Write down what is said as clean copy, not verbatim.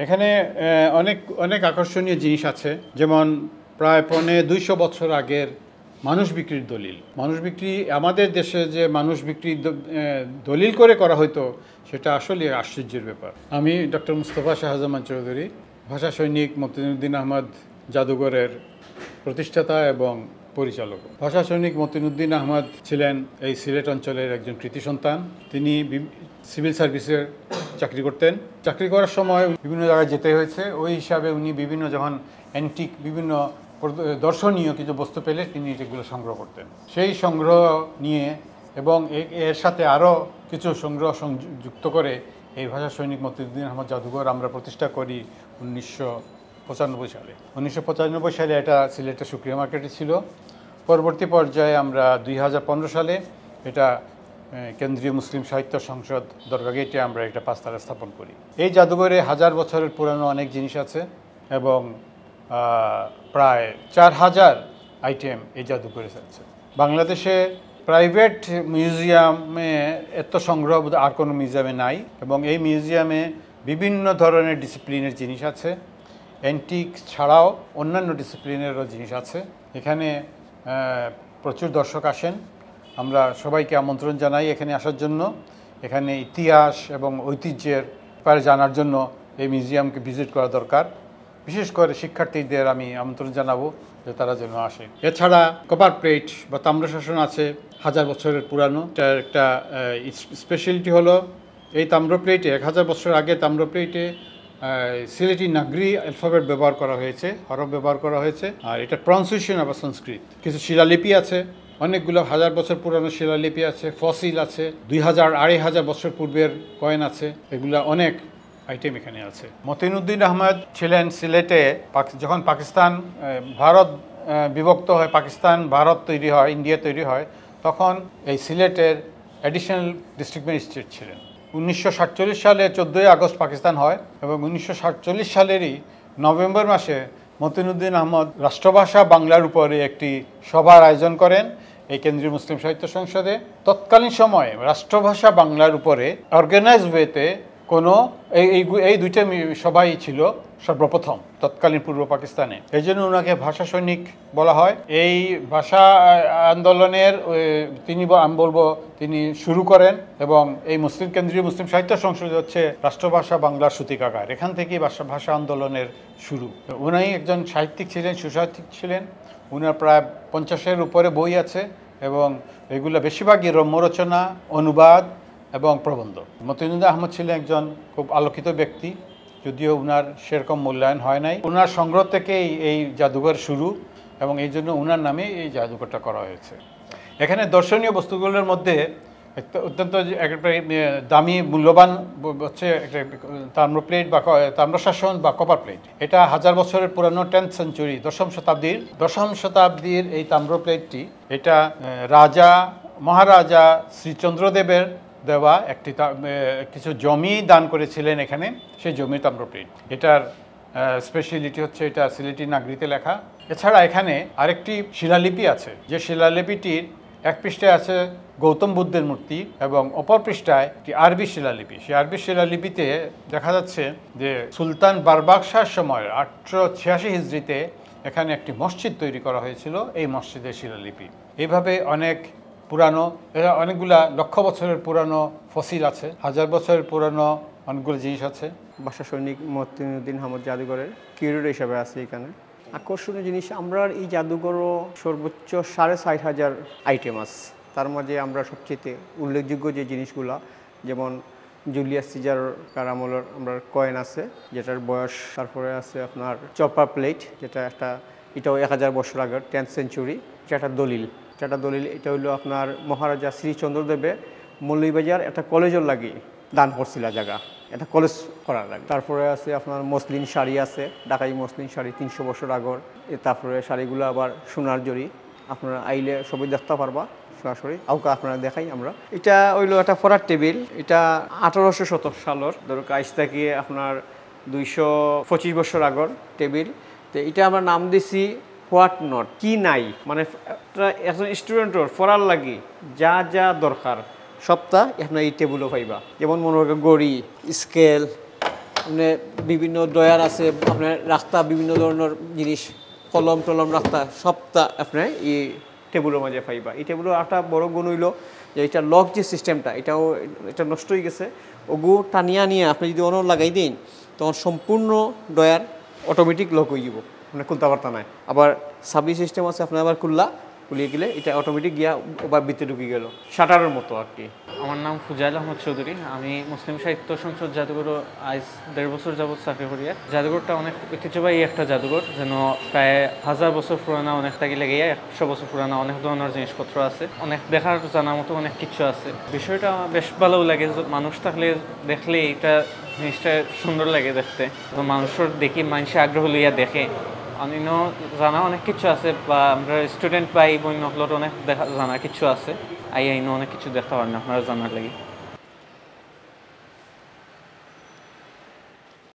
এখানে অনেক অনেক আকর্ষণীয় জিনিস আছে, যেমন প্রায় 250 বছর আগের মানুষ বিক্রির দলিল। মানুষ বিক্রি আমাদের দেশে যে মানুষ বিক্রি দলিল করে করা হতো, সেটা আসলে আশ্চর্যের ব্যাপার। আমি ডক্টর মুস্তফা শাহজামান চৌধুরী, ভাষা সৈনিক মতিনুদ্দিন আহমদ জাদুঘরের প্রতিষ্ঠাতা এবং পরিচালক। ভাষা সৈনিক মতিনুদ্দিন আহমদ ছিলেন এই সিলেট অঞ্চলের একজন কৃতি সন্তান। তিনি সিভিল সার্ভিসে চাকরি করতেন। চাকরি করার সময় বিভিন্ন জায়গায় যেতে হয়েছে। ওই হিসাবে উনি বিভিন্ন যখন অ্যান্টিক বিভিন্ন দর্শনীয় কিছু বস্তু পেলে তিনি এগুলো সংগ্রহ করতেন। সেই সংগ্রহ নিয়ে এবং এর সাথে আরও কিছু সংগ্রহ যুক্ত করে এই ভাষা সৈনিক মতিনুদ্দিন আহমদ জাদুঘর আমরা প্রতিষ্ঠা করি 1995 সালে। 1995 সালে এটা সিলেটের শুকরিয়া মার্কেটে ছিল। পরবর্তী পর্যায়ে আমরা 2015 সালে এটা কেন্দ্রীয় মুসলিম সাহিত্য সংসদ দরগা গেটে আমরা এটা 5 তলা স্থাপন করি। এই জাদুঘরে 1000 বছরের পুরানো অনেক জিনিস আছে এবং প্রায় 4000 আইটেম এই জাদুঘরে আছে। বাংলাদেশে প্রাইভেট মিউজিয়ামে এত সংগ্রহ আর কোনো মিউজিয়ামে নাই, এবং এই মিউজিয়ামে বিভিন্ন ধরনের ডিসিপ্লিনের জিনিস আছে। অ্যান্টিক ছাড়াও অন্যান্য ডিসিপ্লিনেরও জিনিস আছে। এখানে প্রচুর দর্শক আসেন। আমরা সবাইকে আমন্ত্রণ জানাই এখানে আসার জন্য। এখানে ইতিহাস এবং ঐতিহ্যের ব্যাপারে জানার জন্য এই মিউজিয়ামকে ভিজিট করা দরকার। বিশেষ করে শিক্ষার্থীদের আমি আমন্ত্রণ জানাবো যে তারা যেন আসে। এছাড়া কপার প্লেট বা তাম্রশাসন আছে 1000 বছরের পুরানো। এটার একটা স্পেশালিটি হলো এই তাম্র প্লেটে 1000 বছর আগে তাম্র প্লেটে সিলেটি নাগরি অ্যালফাবেট ব্যবহার করা হয়েছে, হরফ ব্যবহার করা হয়েছে। আর এটা প্রনাউন্সিয়েশন আবার সংস্কৃত। কিছু শিলালিপি আছে, অনেকগুলো 1000 বছর পুরানো শিলালিপি আছে, ফসিল আছে, 2000-2500 বছর পূর্বের কয়েন আছে। এগুলা অনেক আইটেম এখানে আছে। মতিনুদ্দিন আহমদ ছিলেন সিলেটে যখন পাকিস্তান ভারত বিভক্ত হয়, পাকিস্তান ভারত তৈরি হয়, ইন্ডিয়া তৈরি হয়, তখন এই সিলেটের অ্যাডিশনাল ডিস্ট্রিক্ট ম্যাজিস্ট্রেট ছিলেন। 1947 সালে 14 আগস্ট পাকিস্তান হয় এবং 1947 সালেরই নভেম্বর মাসে মতিনুদ্দিন আহমদ রাষ্ট্রভাষা বাংলার উপরে একটি সভার আয়োজন করেন এই কেন্দ্রীয় মুসলিম সাহিত্য সংসদে। তৎকালীন সময়ে রাষ্ট্রভাষা বাংলার উপরে অর্গানাইজ ওয়েতে কোনো এই দুইটা সভাই ছিল সর্বপ্রথম তৎকালীন পূর্ব পাকিস্তানে। এই জন্য ওনাকে ভাষা সৈনিক বলা হয়। এই ভাষা আন্দোলনের আমি বলবো তিনি শুরু করেন, এবং এই কেন্দ্রীয় মুসলিম সাহিত্য সংসদ হচ্ছে রাষ্ট্রভাষা বাংলার সূতিকাগার। এখান থেকেই ভাষা আন্দোলনের শুরু। উনি একজন সাহিত্যিক ছিলেন, সুসাহিত্যিক ছিলেন। উনার প্রায় 50-এর উপরে বই আছে এবং এগুলো বেশিরভাগই রম্য রচনা, অনুবাদ এবং প্রবন্ধ। মতিনুদ্দিন আহমদ ছিলেন একজন খুব আলোকিত ব্যক্তি, যদিও উনার সেরকম মূল্যায়ন হয় নাই। উনার সংগ্রহ থেকেই এই জাদুঘর শুরু এবং এই জন্য উনার নামে এই জাদুঘরটা করা হয়েছে। এখানে দর্শনীয় বস্তুগুলোর মধ্যে অত্যন্ত একটা দামি মূল্যবান হচ্ছে একটা তাম্র প্লেট বা তাম্রশাসন বা কপার প্লেট। এটা 1000 বছরের পুরানো 10th সেঞ্চুরি, দশম শতাব্দীর এই তাম্র প্লেটটি। এটা মহারাজা শ্রীচন্দ্রদেবের দেওয়া কিছু জমি দান করেছিলেন এখানে, সেই জমির তাম্র প্লেট। এটার স্পেশালিটি হচ্ছে এটা সিলেটি নাগরিতে লেখা। এছাড়া এখানে আরেকটি শিলালিপি আছে, যে শিলালিপিটির এক পৃষ্ঠায় আছে গৌতম বুদ্ধের মূর্তি এবং অপর পৃষ্ঠায় একটি আরবি শিলালিপি। সেই আরবি শিলালিপিতে দেখা যাচ্ছে যে সুলতান বারবাকশার সময় 886 হিজরিতে এখানে একটি মসজিদ তৈরি করা হয়েছিল। এই মসজিদের শিলালিপি। এইভাবে অনেক পুরানো, অনেকগুলা লক্ষ বছরের পুরানো ফসিল আছে, 1000 বছরের পুরানো অনেকগুলো জিনিস আছে। ভাষা সৈনিক মতিনুদ্দিন আহমদ জাদুঘরের কিউরেটর হিসাবে আছে এখানে। আকর্ষণীয় জিনিস, আমরা এই জাদুঘরও সর্বোচ্চ 6500 আইটেম আছে। তার মাঝে আমরা সবচেয়ে উল্লেখযোগ্য যে জিনিসগুলো, যেমন জুলিয়াস সিজার আমলের আমরা কয়েন আছে যেটার বয়স, তারপরে আছে আপনার চপার প্লেট, এটাও 1000 বছর আগের 10th সেঞ্চুরি। যেটা দলিল এটা হইলো আপনার মহারাজা শ্রীচন্দ্রদেবে মৌলভীবাজার একটা কলেজের লাগি দান করছিল জায়গা, এটা কলেজ করার লাগে। তারপরে আছে আপনার মসলিন শাড়ি আছে, ঢাকাই মসলিন শাড়ি 300 বছর আগর। তারপরে শাড়িগুলো আবার সোনার জড়ি, আপনারা আইলে সবই দেখতে পারবা সরাসরি। আউকা আপনারা দেখাই আমরা। এটা হইলো একটা ফরার টেবিল, এটা 1800 সালের ধরো কাজ থেকে আপনার 225 বছর আগর টেবিল। তো এটা আমরা নাম দিছি হোয়াট নট, কি নাই, মানে একজন স্টুডেন্টের পড়ার লাগি যা যা দরকার সবটা আপনার এই টেবিলও পাইবা। যেমন মনে হয় গড়ি, স্কেল, মানে বিভিন্ন ড্রয়ার আছে, আপনার রাস্তা বিভিন্ন ধরনের জিনিস, কলম টলম রাস্তা সবটা আপনার এই টেবিলের মাঝে পাইবা। এই টেবিলের একটা বড় গুণ হইল যে এটা লক যে সিস্টেমটা এটা নষ্ট হয়ে গেছে, ওগু টানিয়া নিয়ে আপনি যদি অন্য লাগাই দিন তখন সম্পূর্ণ ড্রয়ার অটোমেটিক লক হয়ে যাব, মানে খুলতে পারতা নাই। আবার সাবি সিস্টেম আছে, আপনি আবার খুলিয়ে গেলে এটা অটোমেটিক গিয়া ওবার ভিতরে ঢুকে গেল, শাটারের মতো আর কি। আমার নাম ফুজাইল আহমদ চৌধুরী। আমি মুসলিম সাহিত্য সংসদ জাদুঘর আজ 1.5 বছর যাবৎ চাকরি করি। জাদুঘরটা অনেক ঐতিহ্যবাহী একটা জাদুঘর, যেন প্রায় 1000 বছর পুরানা, অনেক থাকি লেগে 100 বছর পুরানা অনেক ধরনের জিনিসপত্র আছে, অনেক দেখার জানার মতো অনেক কিছু আছে। বিষয়টা বেশ ভালো লাগে, মানুষ থাকলে দেখলে এটা জিনিসটা সুন্দর লাগে দেখতে, মানুষের দেখি মানুষের আগ্রহ লইয়া দেখে। অন্য জানা অনেক কিছু আছে, বা আমরা স্টুডেন্ট বা এই বই নকলত অনেক জানা কিছু আছে, আইন অনেক কিছু দেখতে পারেন আপনারা জানার লাগে।